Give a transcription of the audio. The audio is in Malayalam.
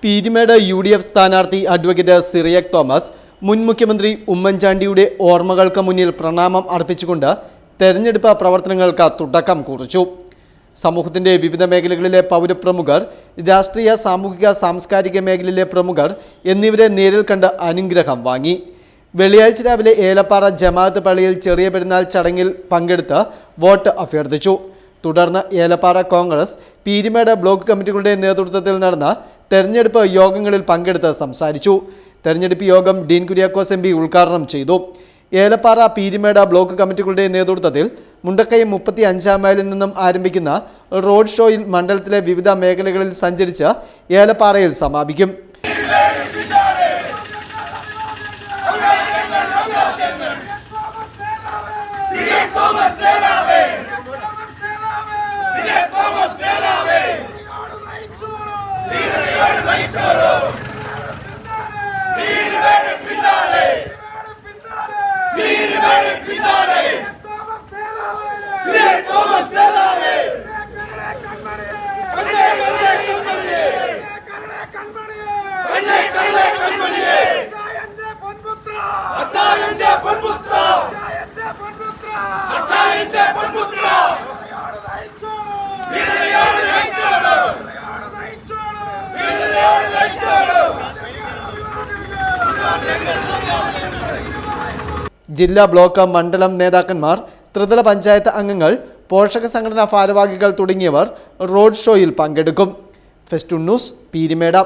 പീരിമേട് UDF സ്ഥാനാർത്ഥി അഡ്വക്കേറ്റ് സിറിയക് തോമസ് മുൻ മുഖ്യമന്ത്രി ഉമ്മൻചാണ്ടിയുടെ ഓർമ്മകൾക്ക് മുന്നിൽ പ്രണാമം അർപ്പിച്ചുകൊണ്ട് തെരഞ്ഞെടുപ്പ് പ്രവർത്തനങ്ങൾക്ക് തുടക്കം കുറിച്ചു. സമൂഹത്തിന്റെ വിവിധ മേഖലകളിലെ പൗരപ്രമുഖർ, രാഷ്ട്രീയ, സാമൂഹിക, സാംസ്കാരിക മേഖലയിലെ പ്രമുഖർ എന്നിവരെ നേരിൽ കണ്ട് അനുഗ്രഹം വാങ്ങി. വെള്ളിയാഴ്ച രാവിലെ ഏലപ്പാറ ജമാഅത്ത് പള്ളിയിൽ ചെറിയ പെരുന്നാൾ ചടങ്ങിൽ പങ്കെടുത്ത് വോട്ട് അഭ്യർത്ഥിച്ചു. തുടർന്ന് ഏലപ്പാറ കോൺഗ്രസ്, പീരിമേട് ബ്ലോക്ക് കമ്മിറ്റികളുടെ നേതൃത്വത്തിൽ നടന്ന തെരഞ്ഞെടുപ്പ് യോഗങ്ങളിൽ പങ്കെടുത്ത് സംസാരിച്ചു. തെരഞ്ഞെടുപ്പ് യോഗം ഡീൻ കുര്യാക്കോസ് MP ഉദ്ഘാടനം ചെയ്തു. ഏലപ്പാറ, പീരിമേട് ബ്ലോക്ക് കമ്മിറ്റികളുടെ നേതൃത്വത്തിൽ മുണ്ടക്കയം 35-ാം മൈലിൽ നിന്നും ആരംഭിക്കുന്ന റോഡ് ഷോയിൽ മണ്ഡലത്തിലെ വിവിധ മേഖലകളിൽ സഞ്ചരിച്ച് ഏലപ്പാറയിൽ സമാപിക്കും. ജില്ലാ, ബ്ലോക്ക്, മണ്ഡലം നേതാക്കന്മാർ, ത്രിതല പഞ്ചായത്ത് അംഗങ്ങൾ, പോഷക സംഘടനാ ഭാരവാഹികൾ തുടങ്ങിയവർ റോഡ് ഷോയിൽ പങ്കെടുക്കും. Festoon news, Peermade.